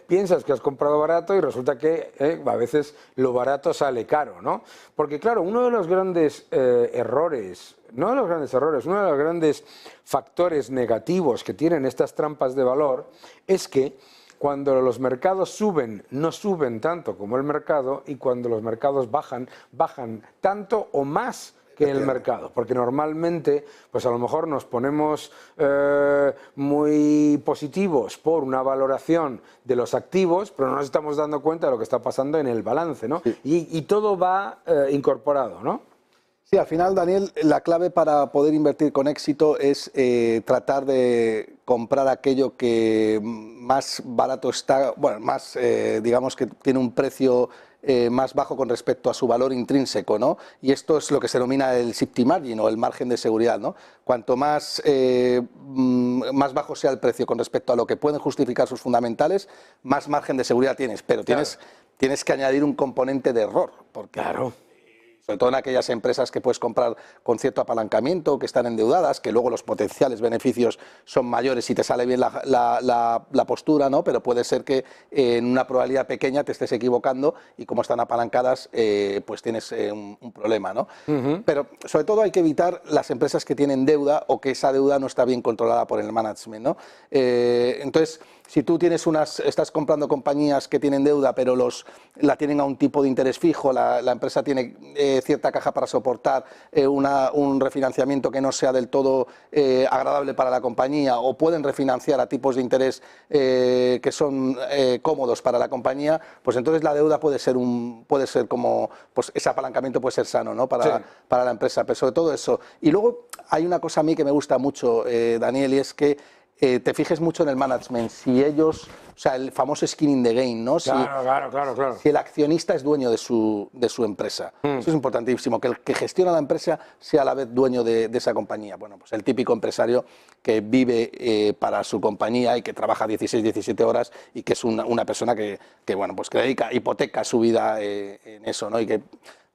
Piensas que has comprado barato y resulta que a veces lo barato sale caro, ¿no? Porque claro, uno de los grandes errores, no de los grandes errores, uno de los grandes factores negativos que tienen estas trampas de valor es que cuando los mercados suben, no suben tanto como el mercado y cuando los mercados bajan, bajan tanto o más que el mercado, porque normalmente pues a lo mejor nos ponemos muy positivos por una valoración de los activos, pero no nos estamos dando cuenta de lo que está pasando en el balance, ¿no? Sí. Y todo va incorporado, ¿no? Sí, al final, Daniel, la clave para poder invertir con éxito es tratar de comprar aquello que más barato está, bueno, más, digamos que tiene un precio más bajo con respecto a su valor intrínseco, ¿no? Y esto es lo que se denomina el safety margin o el margen de seguridad, ¿no? Cuanto más bajo sea el precio con respecto a lo que pueden justificar sus fundamentales, más margen de seguridad tienes, pero tienes que añadir un componente de error, porque claro, sobre todo en aquellas empresas que puedes comprar con cierto apalancamiento, que están endeudadas, que luego los potenciales beneficios son mayores y te sale bien la postura, ¿no? Pero puede ser que en una probabilidad pequeña te estés equivocando y como están apalancadas, pues tienes un problema, ¿no? Pero sobre todo hay que evitar las empresas que tienen deuda o que esa deuda no está bien controlada por el management, ¿no? Entonces, si tú estás comprando compañías que tienen deuda, pero la tienen a un tipo de interés fijo, la empresa tiene cierta caja para soportar un refinanciamiento que no sea del todo agradable para la compañía, o pueden refinanciar a tipos de interés que son cómodos para la compañía, pues entonces la deuda puede ser como, pues ese apalancamiento puede ser sano, ¿no? Para la empresa, pero sobre todo eso. Y luego hay una cosa a mí que me gusta mucho, Daniel, y es que te fijes mucho en el management, si ellos, o sea, el famoso skin in the game, ¿no? Claro. Si el accionista es dueño de su empresa. Eso es importantísimo, que el que gestiona la empresa sea a la vez dueño de esa compañía. Bueno, pues el típico empresario que vive para su compañía y que trabaja 16, 17 horas y que es una persona que bueno, pues que dedica, hipoteca su vida en eso, ¿no? Y que,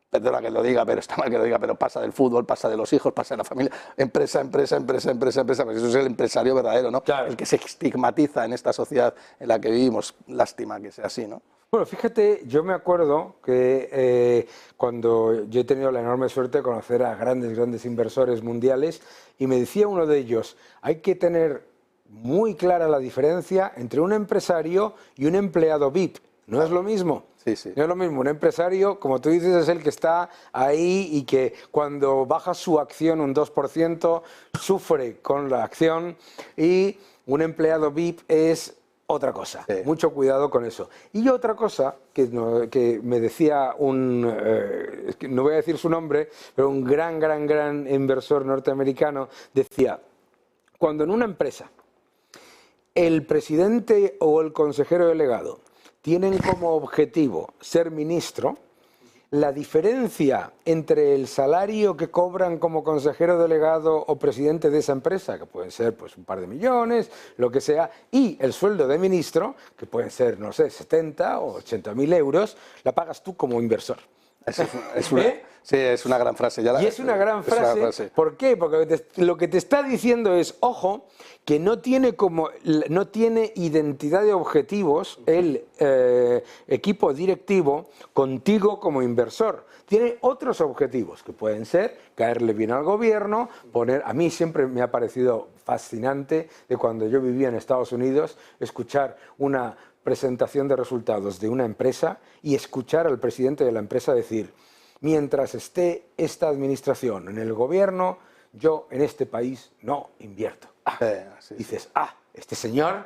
perdona que lo diga, pero está mal que lo diga, pero pasa del fútbol, pasa de los hijos, pasa de la familia, empresa, pues eso es el empresario verdadero, ¿no? Claro. El que se estigmatiza en esta sociedad en la que vivimos. Lástima que sea así, ¿no? Bueno, fíjate, yo me acuerdo que cuando yo he tenido la enorme suerte de conocer a grandes inversores mundiales, y me decía uno de ellos, hay que tener muy clara la diferencia entre un empresario y un empleado VIP. No es lo mismo. Sí. No es lo mismo. Un empresario, como tú dices, es el que está ahí y que cuando baja su acción un 2%, sufre con la acción, y un empleado VIP es otra cosa. Sí. Mucho cuidado con eso. Y otra cosa que me decía no voy a decir su nombre, pero un gran inversor norteamericano, decía, cuando en una empresa el presidente o el consejero delegado tienen como objetivo ser ministro, la diferencia entre el salario que cobran como consejero delegado o presidente de esa empresa, que pueden ser pues un par de millones, lo que sea, y el sueldo de ministro, que pueden ser, no sé, 70 o 80.000 euros, la pagas tú como inversor. Sí, es una gran frase. Y es una gran frase. ¿Por qué? Porque lo que te está diciendo es, ojo, que no tiene identidad de objetivos el equipo directivo contigo como inversor. Tiene otros objetivos que pueden ser caerle bien al gobierno, a mí siempre me ha parecido fascinante de cuando yo vivía en Estados Unidos, escuchar una presentación de resultados de una empresa y escuchar al presidente de la empresa decir, mientras esté esta administración en el gobierno, yo en este país no invierto. Dices, este señor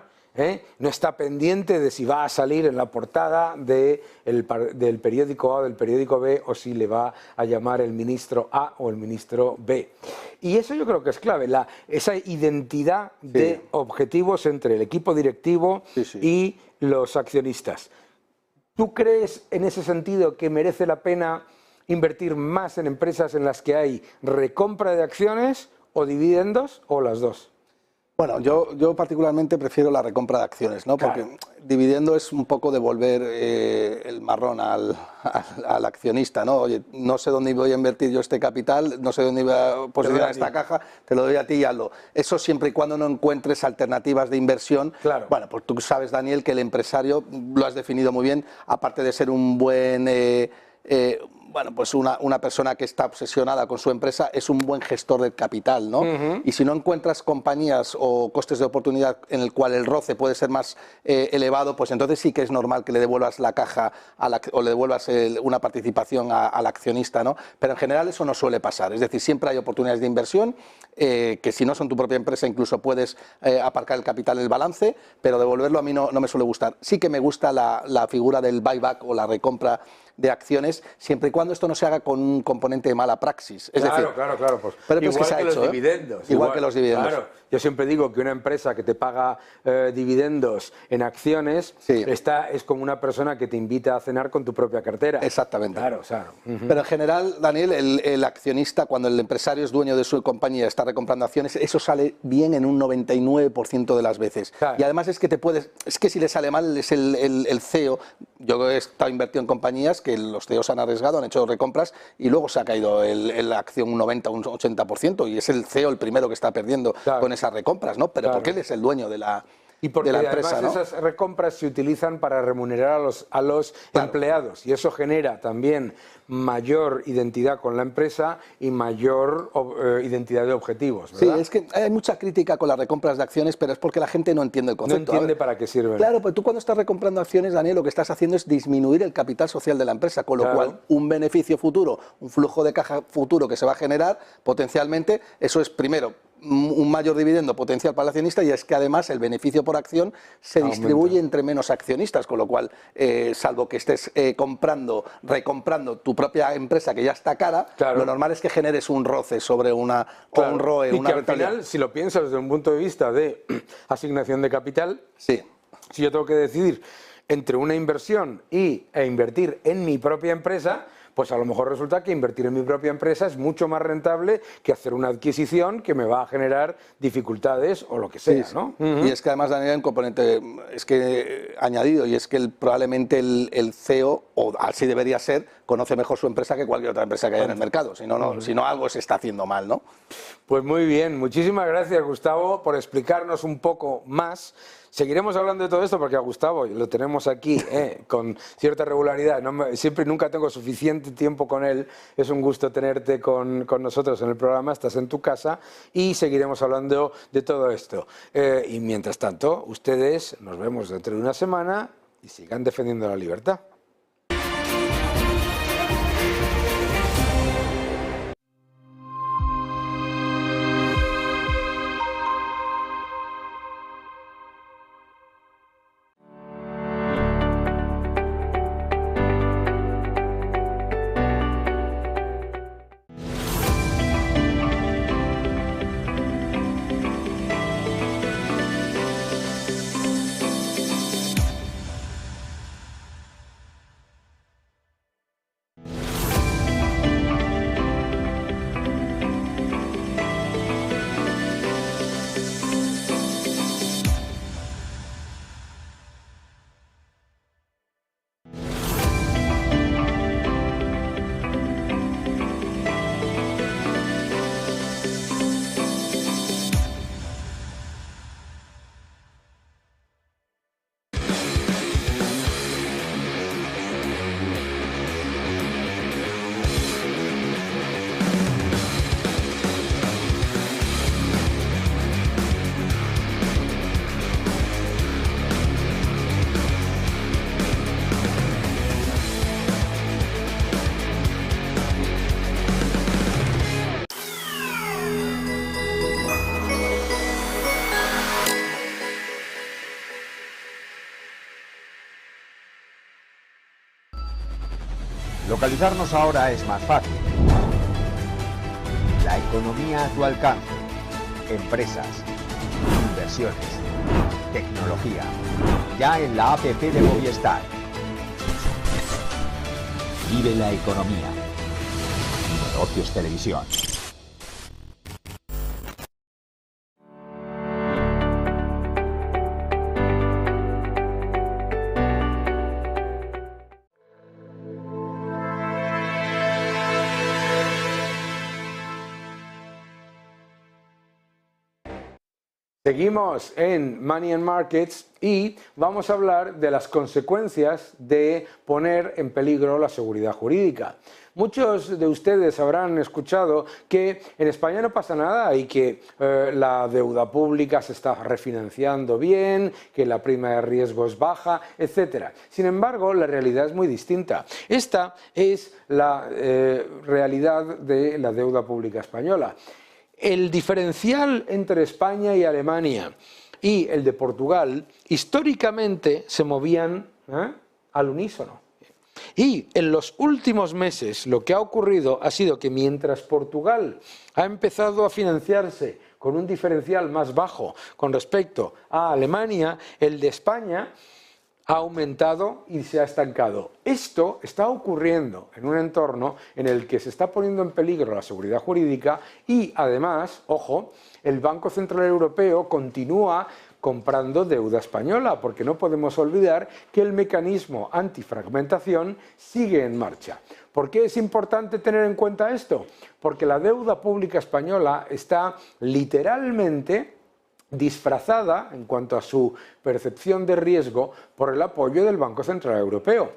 no está pendiente de si va a salir en la portada del periódico A o del periódico B, o si le va a llamar el ministro A o el ministro B. Y eso yo creo que es clave, esa identidad de objetivos entre el equipo directivo y los accionistas. ¿Tú crees en ese sentido que merece la pena invertir más en empresas en las que hay recompra de acciones o dividendos, o las dos? Bueno, yo particularmente prefiero la recompra de acciones, ¿no? Porque dividendo es un poco devolver el marrón al accionista, ¿no? Oye, no sé dónde voy a invertir yo este capital, no sé dónde voy a posicionar esta caja, te lo doy a ti y hazlo. Eso siempre y cuando no encuentres alternativas de inversión. Claro. Bueno, pues tú sabes, Daniel, que el empresario, lo has definido muy bien, aparte de ser un buen... bueno, pues una persona que está obsesionada con su empresa es un buen gestor del capital, ¿no? Y si no encuentras compañías o costes de oportunidad en el cual el roce puede ser más elevado, pues entonces sí que es normal que le devuelvas la caja o le devuelvas una participación al accionista, ¿no? Pero en general eso no suele pasar, es decir, siempre hay oportunidades de inversión que si no son tu propia empresa incluso puedes aparcar el capital en el balance, pero devolverlo a mí no me suele gustar. Sí que me gusta la figura del buyback o la recompra de acciones, siempre y cuando esto no se haga con un componente de mala praxis. Es decir, claro. Pues, pero igual es que, los dividendos. Igual que los dividendos. Claro, yo siempre digo que una empresa que te paga dividendos en acciones es como una persona que te invita a cenar con tu propia cartera. Exactamente. Claro. Pero en general, Daniel, el accionista, cuando el empresario es dueño de su compañía, está recomprando acciones, eso sale bien en un 99% de las veces. Claro. Y además es que es que si le sale mal es el CEO. Yo he estado invertido en compañías que los CEOs han arriesgado, han hecho recompras y luego se ha caído la acción un 90, un 80%, y es el CEO el primero que está perdiendo con esas recompras, ¿no? Pero porque él es el dueño de la Y porque empresa, además esas recompras se utilizan para remunerar a los empleados, y eso genera también mayor identidad con la empresa y mayor identidad de objetivos, ¿verdad? Sí, es que hay mucha crítica con las recompras de acciones, pero es porque la gente no entiende el concepto. No entiende para qué sirven. Claro, pues tú cuando estás recomprando acciones, Daniel, lo que estás haciendo es disminuir el capital social de la empresa, con lo cual un beneficio futuro, un flujo de caja futuro que se va a generar potencialmente, eso es primero un mayor dividendo potencial para el accionista, y es que además el beneficio por acción se distribuye entre menos accionistas, con lo cual, salvo que estés recomprando tu propia empresa que ya está cara, lo normal es que generes un roce sobre un ROE, y que al final, si lo piensas desde un punto de vista de asignación de capital, si yo tengo que decidir entre una inversión e invertir en mi propia empresa, pues a lo mejor resulta que invertir en mi propia empresa es mucho más rentable que hacer una adquisición que me va a generar dificultades o lo que sea, ¿no? Y es que además, Daniel, hay un componente añadido, y es que probablemente el CEO, o así debería ser, conoce mejor su empresa que cualquier otra empresa que haya en el mercado, si no algo se está haciendo mal, ¿no? Pues muy bien, muchísimas gracias, Gustavo, por explicarnos un poco más. Seguiremos hablando de todo esto porque a Gustavo lo tenemos aquí con cierta regularidad. Nunca tengo suficiente tiempo con él. Es un gusto tenerte con nosotros en el programa. Estás en tu casa y seguiremos hablando de todo esto. Y mientras tanto, ustedes nos vemos dentro de una semana y sigan defendiendo la libertad. Localizarnos ahora es más fácil. La economía a tu alcance. Empresas, inversiones, tecnología. Ya en la app de Movistar. Vive la economía. Negocios Televisión. Seguimos en Money and Markets y vamos a hablar de las consecuencias de poner en peligro la seguridad jurídica. Muchos de ustedes habrán escuchado que en España no pasa nada y que la deuda pública se está refinanciando bien, que la prima de riesgo es baja, etc. Sin embargo, la realidad es muy distinta. Esta es la realidad de la deuda pública española. El diferencial entre España y Alemania y el de Portugal históricamente se movían al unísono. Y en los últimos meses lo que ha ocurrido ha sido que mientras Portugal ha empezado a financiarse con un diferencial más bajo con respecto a Alemania, el de España ha aumentado y se ha estancado. Esto está ocurriendo en un entorno en el que se está poniendo en peligro la seguridad jurídica y además, ojo, el Banco Central Europeo continúa comprando deuda española, porque no podemos olvidar que el mecanismo antifragmentación sigue en marcha. ¿Por qué es importante tener en cuenta esto? Porque la deuda pública española está literalmente disfrazada en cuanto a su percepción de riesgo por el apoyo del Banco Central Europeo.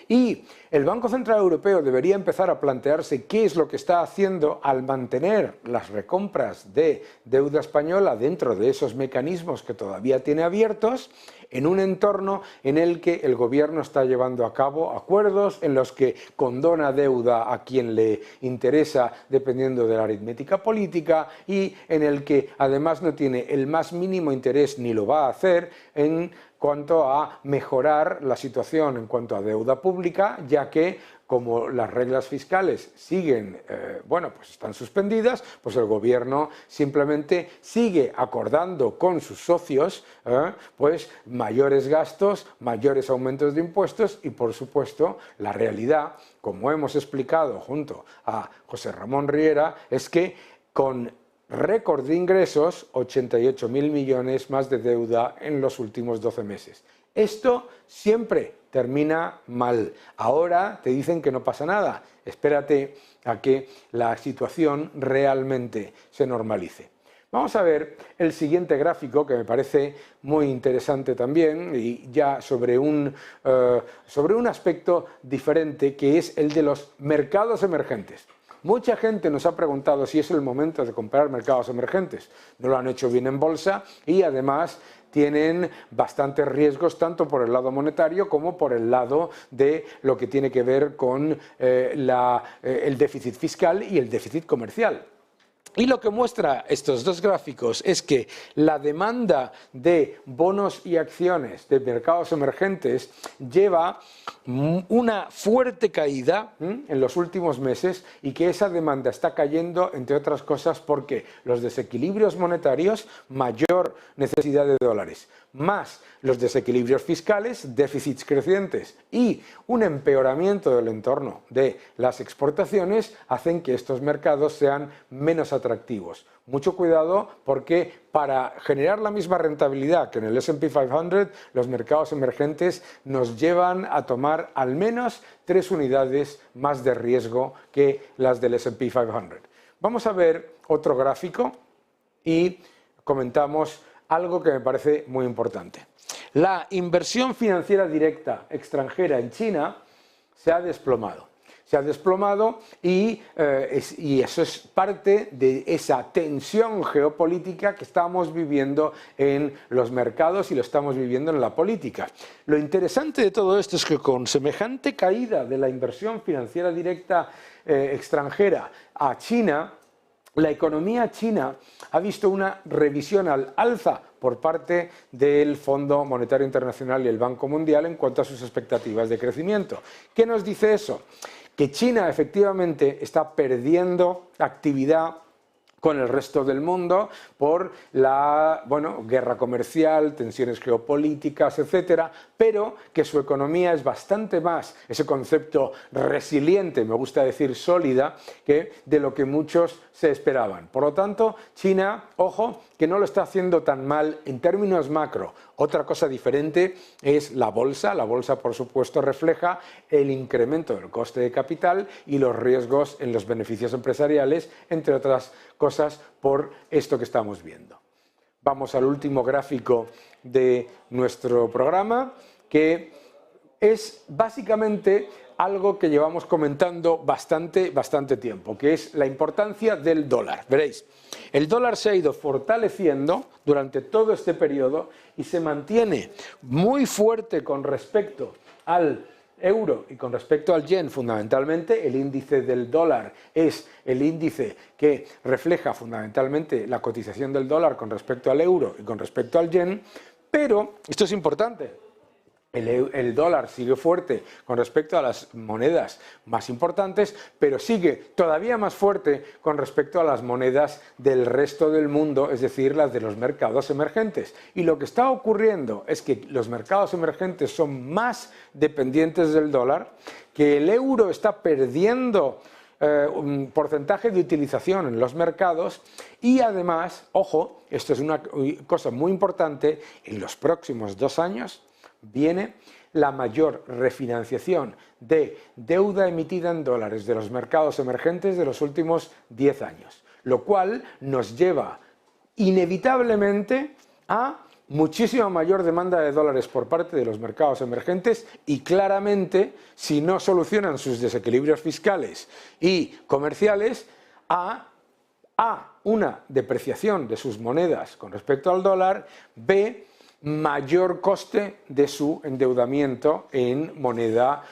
Y El Banco Central Europeo debería empezar a plantearse qué es lo que está haciendo al mantener las recompras de deuda española dentro de esos mecanismos que todavía tiene abiertos, en un entorno en el que el gobierno está llevando a cabo acuerdos en los que condona deuda a quien le interesa dependiendo de la aritmética política y en el que además no tiene el más mínimo interés ni lo va a hacer en cuanto a mejorar la situación en cuanto a deuda pública, ya que como las reglas fiscales siguen, pues están suspendidas, pues el gobierno simplemente sigue acordando con sus socios pues mayores gastos, mayores aumentos de impuestos y por supuesto la realidad, como hemos explicado junto a José Ramón Riera, es que con récord de ingresos, 88.000 millones más de deuda en los últimos 12 meses. Esto siempre termina mal. Ahora te dicen que no pasa nada. Espérate a que la situación realmente se normalice. Vamos a ver el siguiente gráfico que me parece muy interesante también y ya sobre un aspecto diferente que es el de los mercados emergentes. Mucha gente nos ha preguntado si es el momento de comprar mercados emergentes. No lo han hecho bien en bolsa y además tienen bastantes riesgos tanto por el lado monetario como por el lado de lo que tiene que ver con el déficit fiscal y el déficit comercial. Y lo que muestra estos dos gráficos es que la demanda de bonos y acciones de mercados emergentes lleva una fuerte caída en los últimos meses y que esa demanda está cayendo, entre otras cosas, porque los desequilibrios monetarios, mayor necesidad de dólares, más los desequilibrios fiscales, déficits crecientes y un empeoramiento del entorno de las exportaciones hacen que estos mercados sean menos atractivos. Mucho cuidado porque para generar la misma rentabilidad que en el S&P 500, los mercados emergentes nos llevan a tomar al menos 3 unidades más de riesgo que las del S&P 500. Vamos a ver otro gráfico y comentamos algo que me parece muy importante. La inversión financiera directa extranjera en China se ha desplomado. Se ha desplomado y eso es parte de esa tensión geopolítica que estamos viviendo en los mercados y lo estamos viviendo en la política. Lo interesante de todo esto es que con semejante caída de la inversión financiera directa extranjera a China, la economía china ha visto una revisión al alza por parte del Fondo Monetario Internacional y el Banco Mundial en cuanto a sus expectativas de crecimiento. ¿Qué nos dice eso? Que China efectivamente está perdiendo actividad con el resto del mundo por la guerra comercial, tensiones geopolíticas, etcétera, pero que su economía es bastante más, ese concepto resiliente, me gusta decir sólida, que de lo que muchos se esperaban. Por lo tanto, China, ojo, que no lo está haciendo tan mal en términos macro. Otra cosa diferente es la bolsa. La bolsa, por supuesto, refleja el incremento del coste de capital y los riesgos en los beneficios empresariales, entre otras cosas, por esto que estamos viendo. Vamos al último gráfico de nuestro programa, que es básicamente algo que llevamos comentando bastante tiempo, que es la importancia del dólar. Veréis, el dólar se ha ido fortaleciendo durante todo este periodo y se mantiene muy fuerte con respecto al euro y con respecto al yen fundamentalmente. El índice del dólar es el índice que refleja fundamentalmente la cotización del dólar con respecto al euro y con respecto al yen, pero esto es importante. El dólar sigue fuerte con respecto a las monedas más importantes, pero sigue todavía más fuerte con respecto a las monedas del resto del mundo, es decir, las de los mercados emergentes. Y lo que está ocurriendo es que los mercados emergentes son más dependientes del dólar, que el euro está perdiendo un porcentaje de utilización en los mercados y además, ojo, esto es una cosa muy importante, en los próximos 2 años viene la mayor refinanciación de deuda emitida en dólares de los mercados emergentes de los últimos 10 años, lo cual nos lleva inevitablemente a muchísima mayor demanda de dólares por parte de los mercados emergentes y claramente, si no solucionan sus desequilibrios fiscales y comerciales, a una depreciación de sus monedas con respecto al dólar, b, mayor coste de su endeudamiento en moneda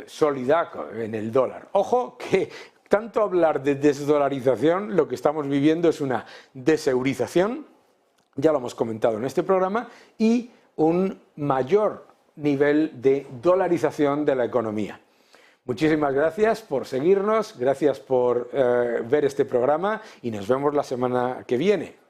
sólida, en el dólar. Ojo que tanto hablar de desdolarización, lo que estamos viviendo es una deseurización, ya lo hemos comentado en este programa, y un mayor nivel de dolarización de la economía. Muchísimas gracias por seguirnos, gracias por ver este programa y nos vemos la semana que viene.